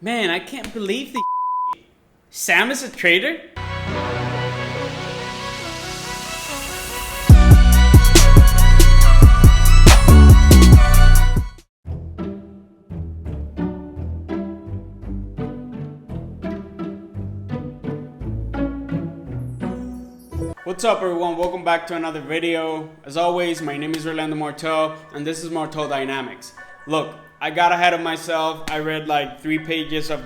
Man, I can't believe this. Sam is a traitor? What's up everyone, welcome back to another video. As always, my name is Orlando Martel and this is Martel Dynamics. Look, I got ahead of myself. I read like 3 pages of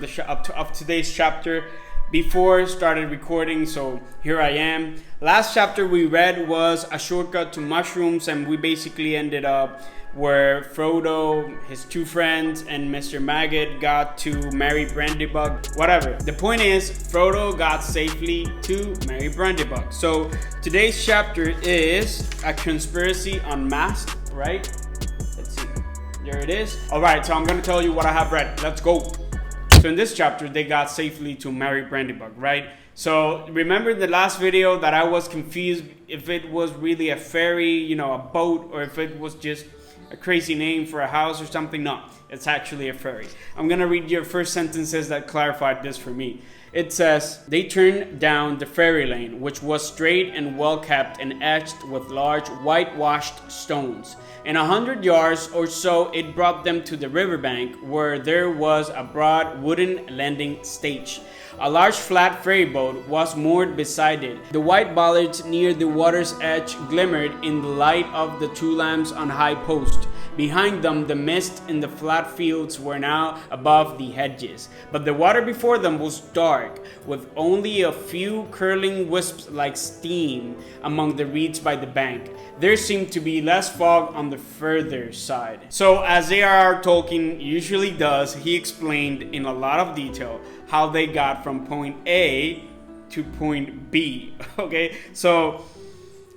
today's chapter before I started recording, so here I am. Last chapter we read was A Shortcut to Mushrooms, and we basically ended up where Frodo, his 2 friends, and Mr. Maggot got to marry Brandybug. Whatever. The point is, Frodo got safely to marry Brandybug. So today's chapter is A Conspiracy Unmasked, right? Let's see. There it is. Alright, so I'm gonna tell you what I have read. Let's go. So in this chapter, they got safely to marry Brandybug, right? So remember the last video that I was confused if it was really a ferry, a boat, or if it was just a crazy name for a house or something. No, it's actually a ferry. I'm gonna read your first sentences that clarified this for me. It says, they turned down the ferry lane, which was straight and well kept and etched with large whitewashed stones. In 100 yards or so, it brought them to the riverbank, where there was a broad wooden landing stage. A large flat ferry boat was moored beside it. The white bollards near the water's edge glimmered in the light of the 2 lamps on high posts. Behind them, the mist in the flat fields were now above the hedges, but the water before them was dark, with only a few curling wisps like steam among the reeds by the bank. There seemed to be less fog on the further side. So, as J.R.R. Tolkien usually does, he explained in a lot of detail how they got from point A to point B. Okay, so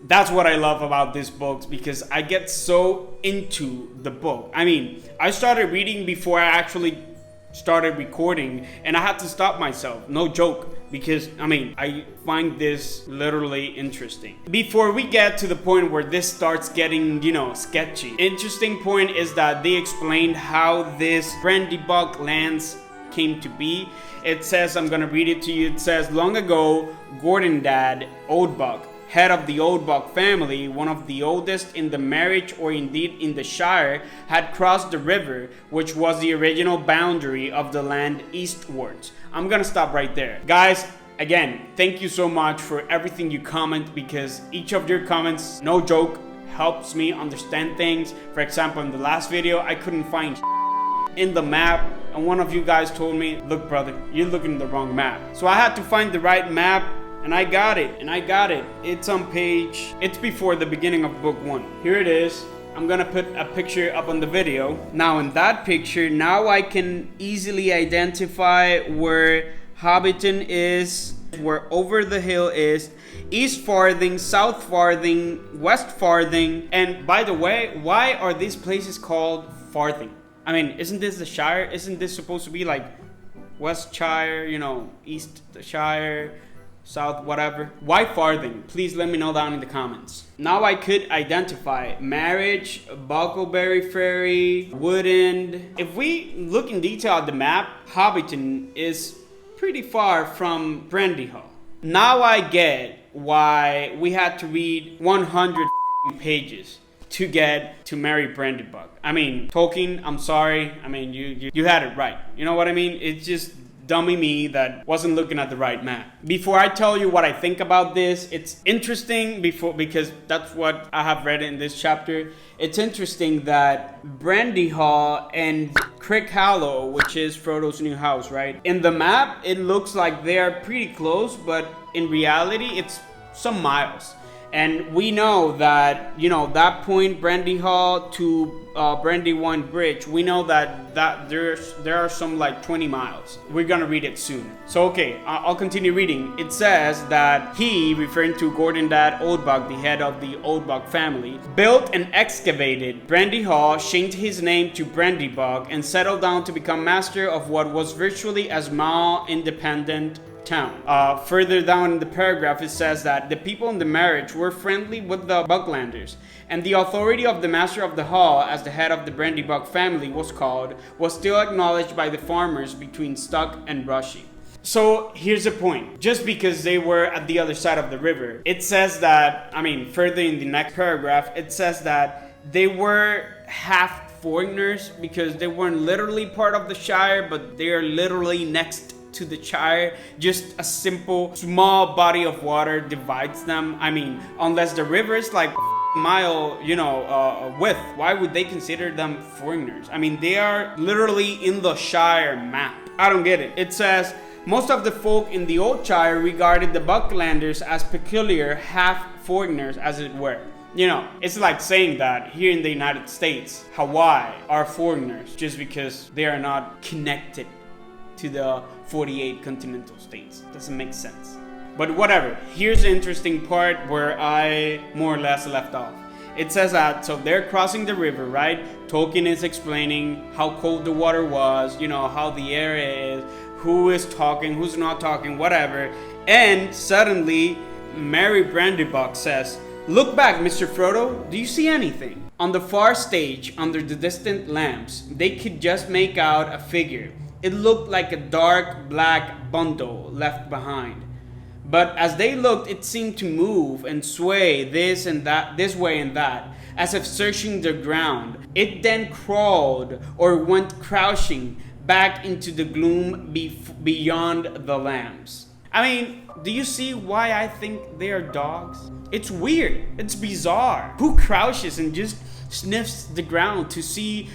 that's what I love about these books, because I get so into the book. I mean, I started reading before I actually started recording, and I had to stop myself, no joke, because I find this literally interesting. Before we get to the point where this starts getting, sketchy, interesting point is that they explained how this Brandybug lands came to be. It says, I'm gonna read it to you. It says, long ago, Gordondad Oldbuck, head of the Oldbuck family, one of the oldest in the marriage or indeed in the Shire, had crossed the river, which was the original boundary of the land eastwards. I'm gonna stop right there. Guys, again, thank you so much for everything you comment, because each of your comments, no joke, helps me understand things. For example, in the last video, I couldn't find in the map, and one of you guys told me, look brother, you're looking at the wrong map. So I had to find the right map, and I got it. It's on page, it's before the beginning of book 1. Here it is. I'm gonna put a picture up on the video. Now in that picture, now I can easily identify where Hobbiton is, where Over the Hill is, East Farthing, South Farthing, West Farthing. And by the way, why are these places called Farthing? Isn't this the Shire? Isn't this supposed to be like West Shire, East Shire, South, whatever? Why Farthing? Please let me know down in the comments. Now I could identify Marriage, Buckleberry Ferry, Woodend. If we look in detail at the map, Hobbiton is pretty far from Brandyhall. Now I get why we had to read 100 pages to get to marry Brandybug. Tolkien, I'm sorry. You had it right. You know what I mean? It's just dummy me that wasn't looking at the right map. Before I tell you what I think about this, it's interesting because that's what I have read in this chapter. It's interesting that Brandyhall and Crickhallow, which is Frodo's new house, right? In the map, it looks like they are pretty close, but in reality, it's some miles. And we know that, that point, Brandyhall to Brandywine Bridge, we know that there are some like 20 miles. We're gonna read it soon. So okay, I'll continue reading. It says that he, referring to Gordondad Oldbuck, the head of the Oldbuck family, built and excavated Brandyhall, changed his name to Brandybug, and settled down to become master of what was virtually a small independent town. Further down in the paragraph, it says that the people in the marriage were friendly with the Bucklanders, and the authority of the master of the hall, as the head of the Brandybuck family was called, was still acknowledged by the farmers between Stuck and Brushy. So here's the point. Just because they were at the other side of the river, it says that, further in the next paragraph, it says that they were half foreigners because they weren't literally part of the Shire, but they are literally next to the Shire. Just a simple, small body of water divides them. Unless the river is like mile, width, why would they consider them foreigners? They are literally in the Shire map. I don't get it. It says, most of the folk in the old Shire regarded the Bucklanders as peculiar half-foreigners, as it were. It's like saying that here in the United States, Hawaii are foreigners just because they are not connected to the 48 continental states. Doesn't make sense. But whatever. Here's the interesting part where I more or less left off. It says that, so they're crossing the river, right? Tolkien is explaining how cold the water was, how the air is, who is talking, who's not talking, whatever. And suddenly, Mary Brandybuck says, "Look back, Mr. Frodo. Do you see anything?" On the far stage, under the distant lamps, they could just make out a figure. It looked like a dark black bundle left behind. But as they looked, it seemed to move and sway this and that, this way and that, as if searching the ground. It then crawled or went crouching back into the gloom beyond the lamps. Do you see why I think they are dogs? It's weird. It's bizarre. Who crouches and just sniffs the ground to see?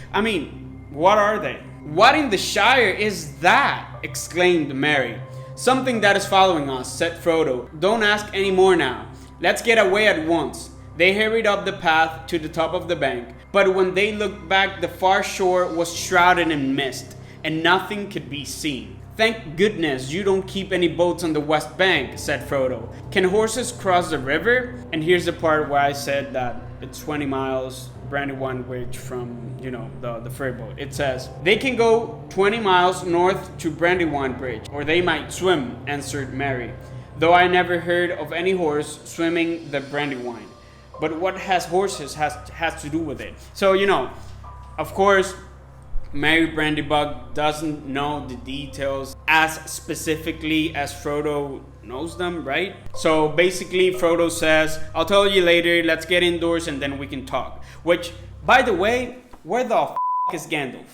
What are they? What in the Shire is that? Exclaimed Merry. Something that is following us, said Frodo. Don't ask any more now. Let's get away at once. They hurried up the path to the top of the bank, but when they looked back, the far shore was shrouded in mist, and nothing could be seen. Thank goodness you don't keep any boats on the west bank, said Frodo. Can horses cross the river? And here's the part where I said that it's 20 miles Brandywine Bridge from, the ferry boat. It says, they can go 20 miles north to Brandywine Bridge, or they might swim, answered Mary. Though I never heard of any horse swimming the Brandywine. But what has horses has to do with it? So, of course, Mary Brandybuck doesn't know the details as specifically as Frodo knows them, right? So basically Frodo says, I'll tell you later, let's get indoors and then we can talk. Which, by the way, where the is Gandalf?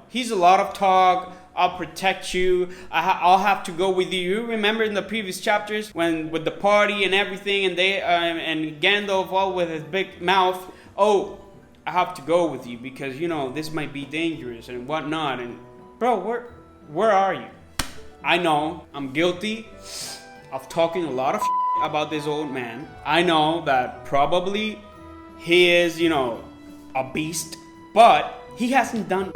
He's a lot of talk. I'll protect you. I'll have to go with you. You remember in the previous chapters when with the party and everything, and they and Gandalf all with his big mouth. Oh, I have to go with you because this might be dangerous and whatnot. And bro, where are you? I know I'm guilty of talking a lot of about this old man. I know that probably he is a beast, but he hasn't done.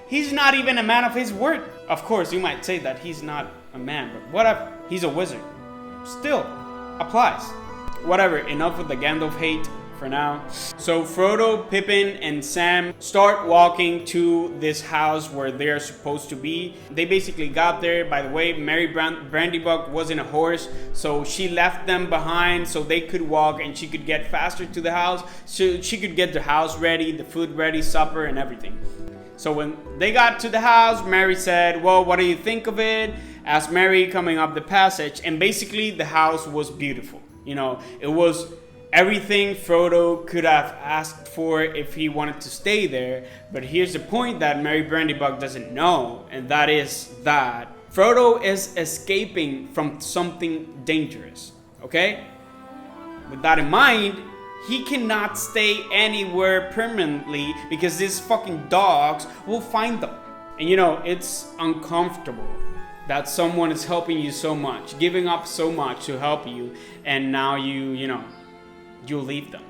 He's not even a man of his word. Of course, you might say that he's not a man, but whatever. He's a wizard. Still applies. Whatever, enough with the Gandalf hate for now. So Frodo, Pippin, and Sam start walking to this house where they're supposed to be. They basically got there. By the way, Mary Brandybuck wasn't a horse, so she left them behind so they could walk and she could get faster to the house. So she could get the house ready, the food ready, supper, and everything. So when they got to the house, Mary said, well, what do you think of it? Asked Mary coming up the passage. And basically the house was beautiful. It was everything Frodo could have asked for if he wanted to stay there. But here's the point that Mary Brandybuck doesn't know. And that is that Frodo is escaping from something dangerous. Okay? With that in mind, he cannot stay anywhere permanently because these fucking dogs will find them. And it's uncomfortable that someone is helping you so much, giving up so much to help you, and now you leave them.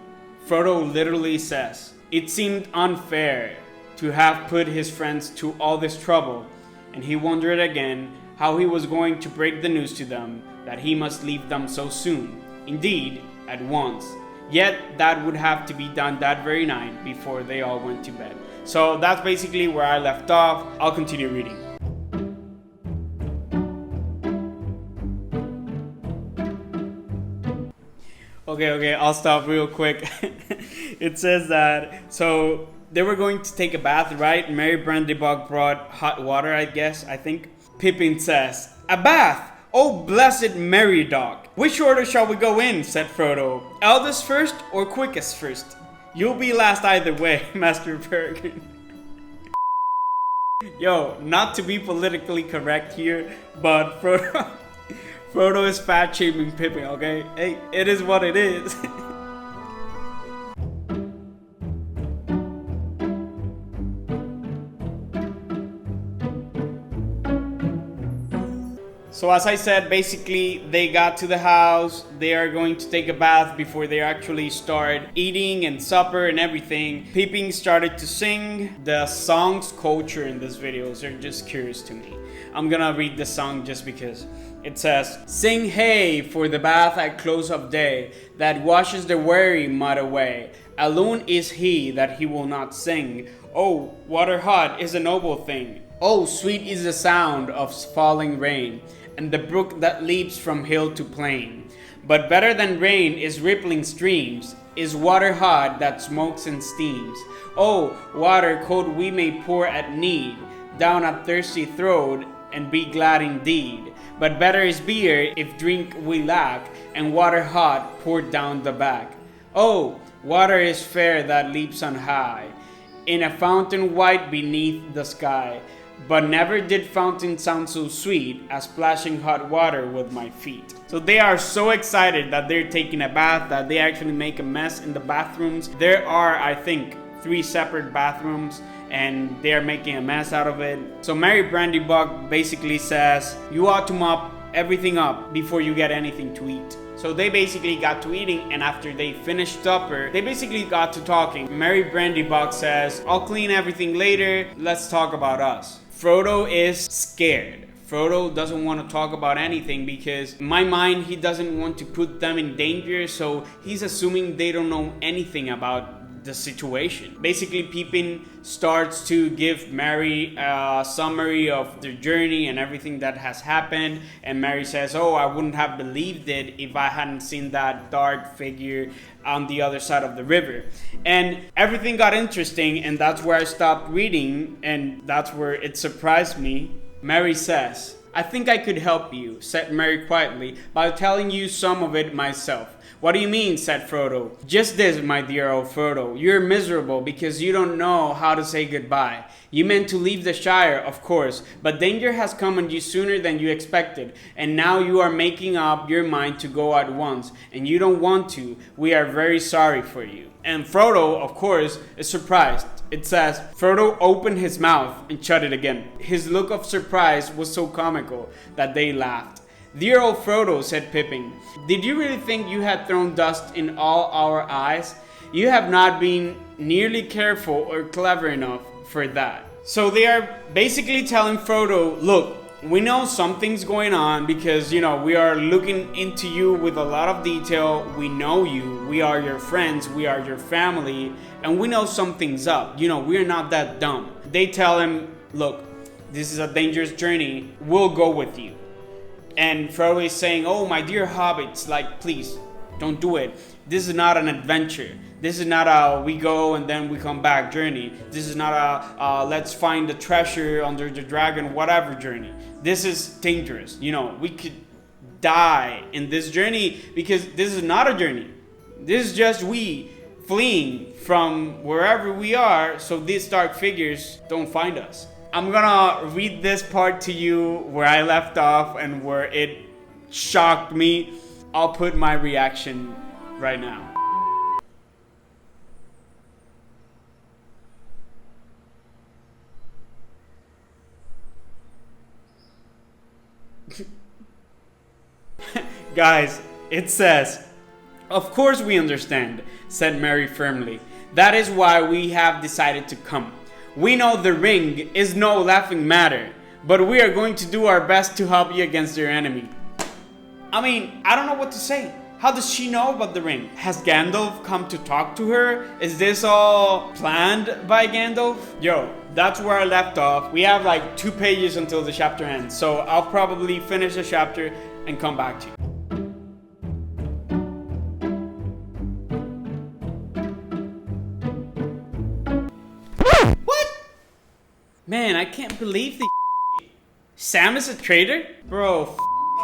Frodo literally says, it seemed unfair to have put his friends to all this trouble, and he wondered again how he was going to break the news to them that he must leave them so soon. Indeed, at once. Yet that would have to be done that very night before they all went to bed. So that's basically where I left off. I'll continue reading. Okay, I'll stop real quick. It says that, so they were going to take a bath, right? Mary Brandybog brought hot water, I think. Pippin says, "A bath! Oh, blessed Mary Dog! Which order shall we go in?" said Frodo. "Eldest first or quickest first?" "You'll be last either way, Master Peregrine." Yo, not to be politically correct here, but Frodo is fat shaming Pippin, okay? Hey, it is what it is. So as I said, basically they got to the house, they are going to take a bath before they actually start eating and supper and everything. Pippin started to sing. The song's culture in this video are just curious to me. I'm gonna read the song just because. It says, "Sing hey for the bath at close of day, that washes the weary mud away. Alone is he that he will not sing. Oh, water hot is a noble thing. Oh, sweet is the sound of falling rain, and the brook that leaps from hill to plain. But better than rain is rippling streams, is water hot that smokes and steams. Oh, water cold we may pour at need, down a thirsty throat, and be glad indeed. But better is beer if drink we lack, and water hot poured down the back. Oh, water is fair that leaps on high, in a fountain white beneath the sky. But never did fountain sound so sweet as splashing hot water with my feet." So they are so excited that they're taking a bath that they actually make a mess in the bathrooms. There are, I think, 3 separate bathrooms, and they're making a mess out of it. So Mary Brandybog basically says, "You ought to mop everything up before you get anything to eat." So they basically got to eating, and after they finished supper, they basically got to talking. Mary Brandybog says, "I'll clean everything later, let's talk about us." Frodo is scared. Frodo doesn't want to talk about anything because in my mind he doesn't want to put them in danger, so he's assuming they don't know anything about the situation. Basically, Pippin starts to give Mary a summary of their journey and everything that has happened, and Mary says, "Oh, I wouldn't have believed it if I hadn't seen that dark figure on the other side of the river." And everything got interesting, and that's where I stopped reading, and that's where it surprised me. Mary says, "I think I could help you," said Mary quietly, "by telling you some of it myself." "What do you mean?" said Frodo. "Just this, my dear old Frodo. You're miserable because you don't know how to say goodbye. You meant to leave the Shire, of course, but danger has come on you sooner than you expected, and now you are making up your mind to go at once, and you don't want to. We are very sorry for you." And Frodo, of course, is surprised. It says, Frodo opened his mouth and shut it again. His look of surprise was so comical that they laughed. "Dear old Frodo," said Pippin, "did you really think you had thrown dust in all our eyes? You have not been nearly careful or clever enough for that." So they are basically telling Frodo, "Look, we know something's going on because, we are looking into you with a lot of detail. We know you. We are your friends. We are your family. And we know something's up. We're not that dumb." They tell him, "Look, this is a dangerous journey. We'll go with you." And Frodo is saying, "Oh, my dear hobbits, please, don't do it. This is not an adventure. This is not a we go and then we come back journey. This is not a let's find the treasure under the dragon, whatever journey. This is dangerous. We could die in this journey because this is not a journey. This is just we fleeing from wherever we are so these dark figures don't find us." I'm gonna read this part to you where I left off and where it shocked me. I'll put my reaction right now. Guys, it says, "Of course we understand," said Mary firmly. "That is why we have decided to come. We know the ring is no laughing matter, but we are going to do our best to help you against your enemy." I don't know what to say. How does she know about the ring? Has Gandalf come to talk to her? Is this all planned by Gandalf? Yo, that's where I left off. We have 2 pages until the chapter ends, so I'll probably finish the chapter and come back to you. can't believe this. Sam is a traitor? Bro,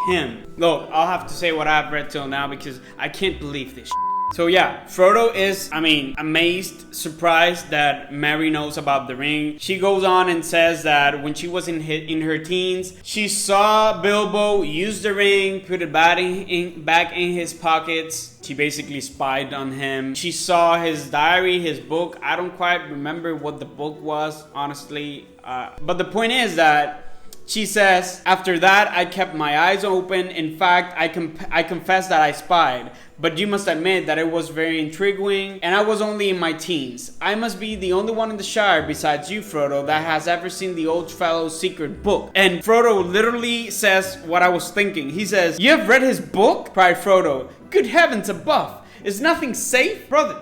him. Look, I'll have to say what I've read till now because I can't believe this. So yeah, Frodo is, amazed, surprised that Merry knows about the ring. She goes on and says that when she was in her teens, she saw Bilbo use the ring, put it back in his pockets. She basically spied on him. She saw his diary, his book. I don't quite remember what the book was, honestly. But the point is that she says, after that, I kept my eyes open. In fact, I confess that I spied. But you must admit that it was very intriguing, and I was only in my teens. I must be the only one in the Shire, besides you, Frodo, that has ever seen the old fellow's secret book. And Frodo literally says what I was thinking. He says, "You have read his book?" cried Frodo. "Good heavens above! Is nothing safe?" Brother,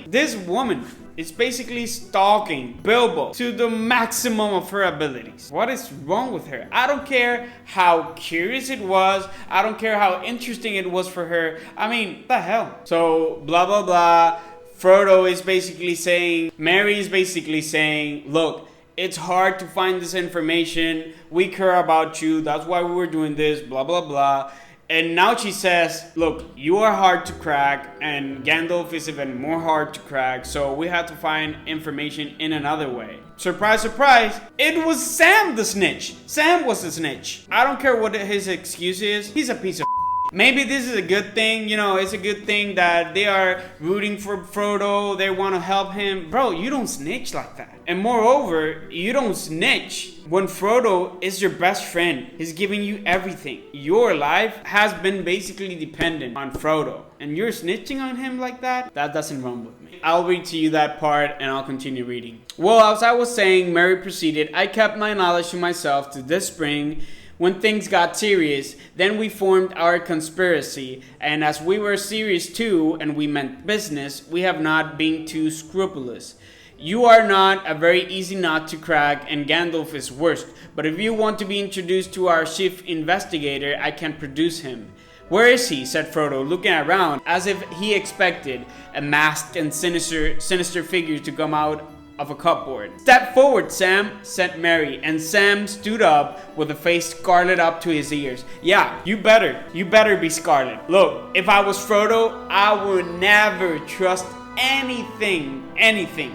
this woman is basically stalking Bilbo to the maximum of her abilities. What is wrong with her? I don't care how curious it was. I don't care how interesting it was for her. What the hell? So, blah, blah, blah. Frodo is basically saying, Merry is basically saying, look, it's hard to find this information. We care about you. That's why we were doing this, blah, blah, blah. And now she says, look, you are hard to crack, and Gandalf is even more hard to crack, so we had to find information in another way. Surprise, surprise, it was Sam the snitch. Sam was the snitch. I don't care what his excuse is. He's a piece of Maybe this is a good thing, it's a good thing that they are rooting for Frodo, they want to help him. Bro, you don't snitch like that. And moreover, you don't snitch when Frodo is your best friend. He's giving you everything. Your life has been basically dependent on Frodo. And you're snitching on him like that? That doesn't run with me. I'll read to you that part and I'll continue reading. Well, as I was saying, Merry proceeded, I kept my knowledge to myself to this spring. When things got serious, then we formed our conspiracy, and as we were serious too, and we meant business, we have not been too scrupulous. You are not a very easy nut to crack, and Gandalf is worst, but if you want to be introduced to our chief investigator, I can produce him. Where is he? Said Frodo, looking around, as if he expected a masked and sinister figure to come out of a cupboard. Step forward, Sam, said Merry, and Sam stood up with a face scarlet up to his ears. Yeah, you better be scarlet. Look, if I was Frodo, I would never trust anything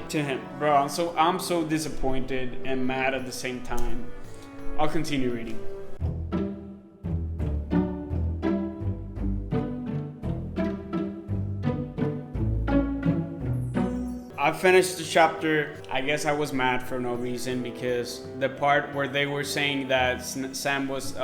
to him. Bro, I'm so disappointed and mad at the same time. I'll continue reading. I finished the chapter. I guess I was mad for no reason because the part where they were saying that Sam was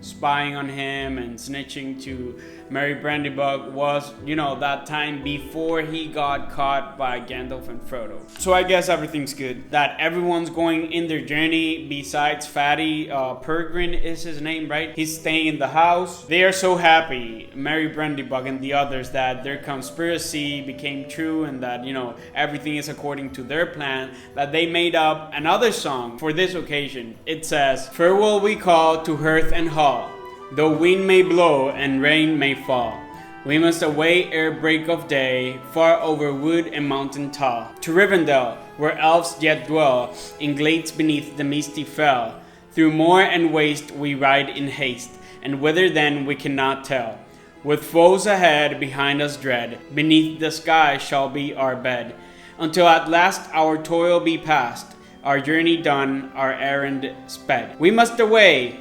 spying on him and snitching to Merry Brandybug was, that time before he got caught by Gandalf and Frodo. So I guess everything's good. That everyone's going in their journey besides Fatty. Peregrine is his name, right? He's staying in the house. They are so happy, Merry Brandybug and the others, that their conspiracy became true and that, everything is according to their plan, that they made up another song for this occasion. It says, farewell we call to hearth and hall, though wind may blow and rain may fall. We must away ere break of day, far over wood and mountain tall, to Rivendell, where elves yet dwell, in glades beneath the misty fell. Through moor and waste we ride in haste, and whither then we cannot tell. With foes ahead, behind us dread, beneath the sky shall be our bed, until at last our toil be past, our journey done, our errand sped. We must away,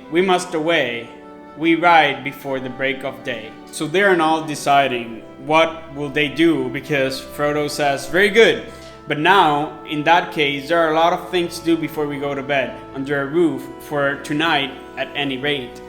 we ride before the break of day. So they're now deciding what will they do, because Frodo says, very good. But now, in that case, there are a lot of things to do before we go to bed, under a roof, for tonight at any rate.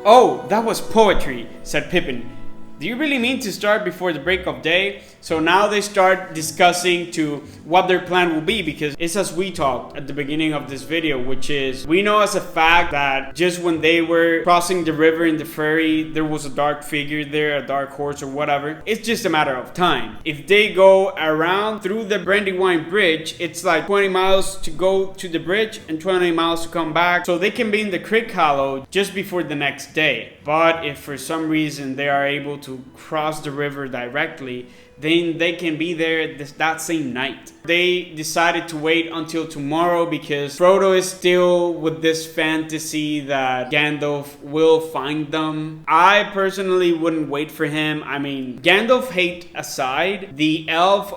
Oh, that was poetry, said Pippin. Do you really mean to start before the break of day? So now they start discussing to what their plan will be, because it's as we talked at the beginning of this video, which is, we know as a fact that just when they were crossing the river in the ferry, there was a dark figure there, a dark horse or whatever. It's just a matter of time. If they go around through the Brandywine Bridge, it's like 20 miles to go to the bridge and 20 miles to come back. So they can be in the Crick Hollow just before the next day. But if for some reason they are able to cross the river directly, then they can be there that same night. They decided to wait until tomorrow because Frodo is still with this fantasy that Gandalf will find them. I personally wouldn't wait for him. I mean, Gandalf hate aside, the elf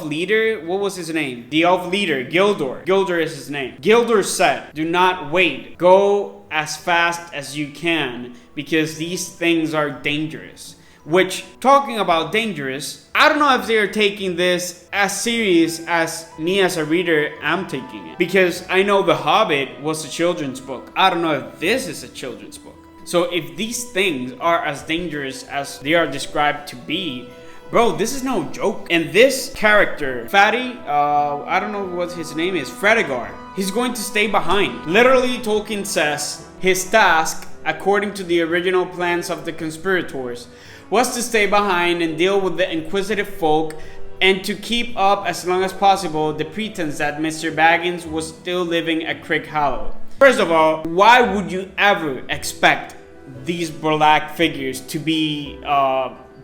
leader, what was his name? The elf leader, Gildor. Gildor is his name. Gildor said, do not wait. Go as fast as you can because these things are dangerous. Which, talking about dangerous, I don't know if they're taking this as serious as me as a reader am taking it. Because I know The Hobbit was a children's book. I don't know if this is a children's book. So if these things are as dangerous as they are described to be, bro, this is no joke. And this character, Fatty, I don't know what his name is, Fredegar, he's going to stay behind. Literally, Tolkien says his task, according to the original plans of the conspirators, was to stay behind and deal with the inquisitive folk and to keep up as long as possible the pretense that Mr. Baggins was still living at Crick Hollow. First of all, why would you ever expect these black figures to be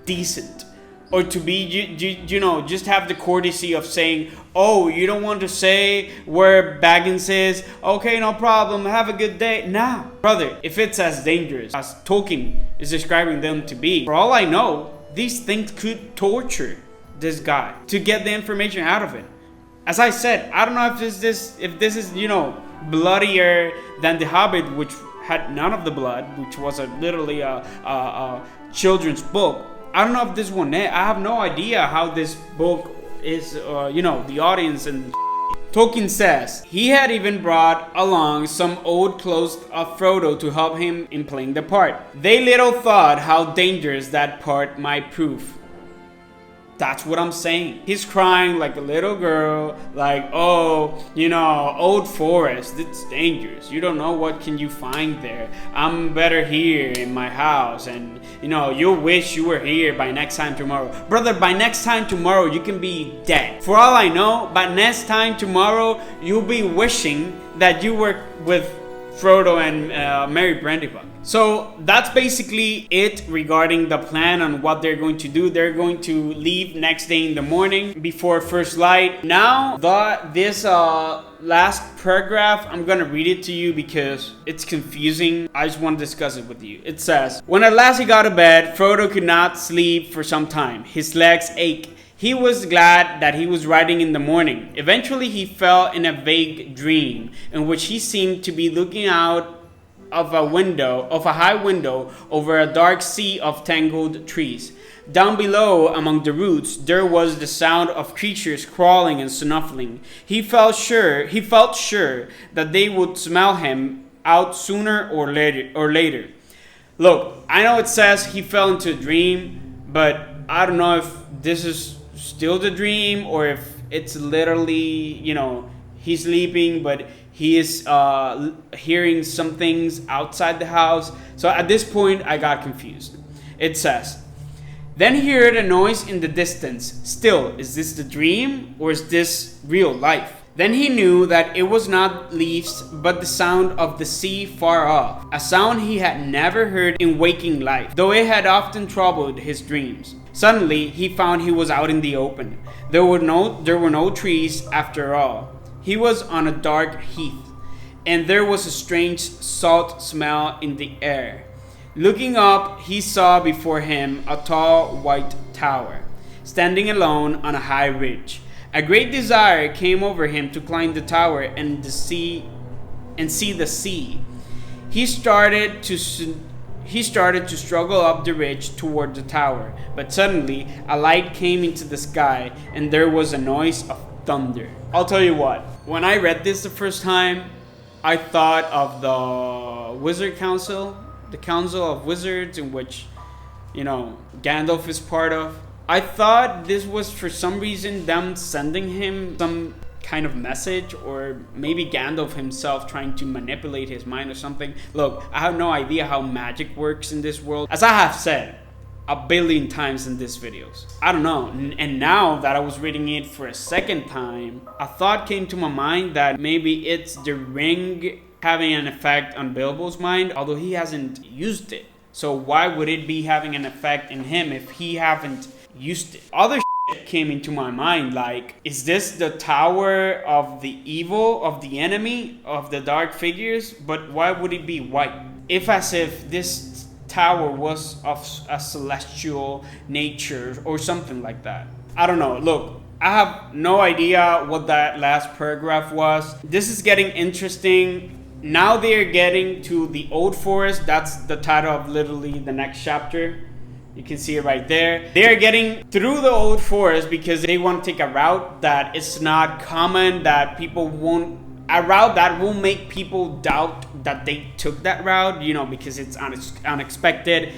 decent? Or to be, you know, just have the courtesy of saying, oh, you don't want to say where Baggins is? Okay, no problem. Have a good day. Nah, brother, if it's as dangerous as Tolkien is describing them to be, for all I know, these things could torture this guy to get the information out of it. As I said, I don't know if this is, you know, bloodier than The Hobbit, which had none of the blood, which was literally a children's book. I don't know if this one, I have no idea how this book is, you know, the audience and Tolkien says he had even brought along some old clothes of Frodo to help him in playing the part. They little thought how dangerous that part might prove. That's what I'm saying. He's crying like a little girl, like, oh, you know, old forest, it's dangerous. You don't know what can you find there. I'm better here in my house, and, you know, you'll wish you were here by next time tomorrow. Brother, by next time tomorrow, you can be dead. For all I know, by next time tomorrow, you'll be wishing that you were with Frodo and Merry Brandybuck. So that's basically it regarding the plan on what they're going to do. They're going to leave next day in the morning before first light. Now, this last paragraph, I'm gonna read it to you because it's confusing. I just want to discuss it with you. It says, when at last he got to bed, Frodo could not sleep for some time. His legs ached. He was glad that he was writing in the morning. Eventually, he fell in a vague dream in which he seemed to be looking out of a high window over a dark sea of tangled trees. Down below, among the roots, there was the sound of creatures crawling and snuffling. He felt sure that they would smell him out sooner or later. Look, I know it says he fell into a dream, but I don't know if this is still the dream or if it's literally, you know, he's sleeping, but he is hearing some things outside the house. So at this point, I got confused. It says, then he heard a noise in the distance. Still, is this the dream or is this real life? Then he knew that it was not leaves, but the sound of the sea far off, a sound he had never heard in waking life, though it had often troubled his dreams. Suddenly, he found he was out in the open. There were no trees after all. He was on a dark heath, and there was a strange salt smell in the air. Looking up, he saw before him a tall white tower, standing alone on a high ridge. A great desire came over him to climb the tower and see the sea. He started to struggle up the ridge toward the tower, but suddenly a light came into the sky, and there was a noise of thunder. I'll tell you what, when I read this the first time, I thought of the Wizard Council, the Council of Wizards, in which, you know, Gandalf is part of. I thought this was for some reason them sending him some kind of message, or maybe Gandalf himself trying to manipulate his mind or something. Look, I have no idea how magic works in this world, as I have said a billion times in these videos. I don't know. And now that I was reading it for a second time, a thought came to my mind that maybe it's the ring having an effect on Bilbo's mind, although he hasn't used it. So why would it be having an effect in him if he haven't other came into my mind, like, is this the tower of the evil, of the enemy, of the dark figures? But why would it be white? As if this tower was of a celestial nature or something like that. I don't know. Look, I have no idea what that last paragraph was. This is getting interesting. Now they're getting to the old forest. That's the title of literally the next chapter. You can see it right there. They're getting through the old forest because they want to take a route that it's not common, that people won't, a route that will make people doubt that they took that route, you know, because it's unexpected.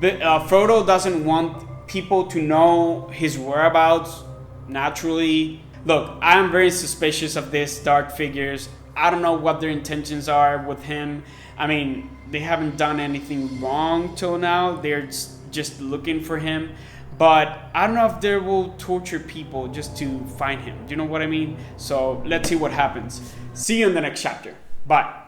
But Frodo doesn't want people to know his whereabouts naturally. Look, I'm very suspicious of these dark figures. I don't know what their intentions are with him. I mean, they haven't done anything wrong till now. They're just looking for him. But I don't know if they will torture people just to find him. Do you know what I mean? So let's see what happens. See you in the next chapter. Bye.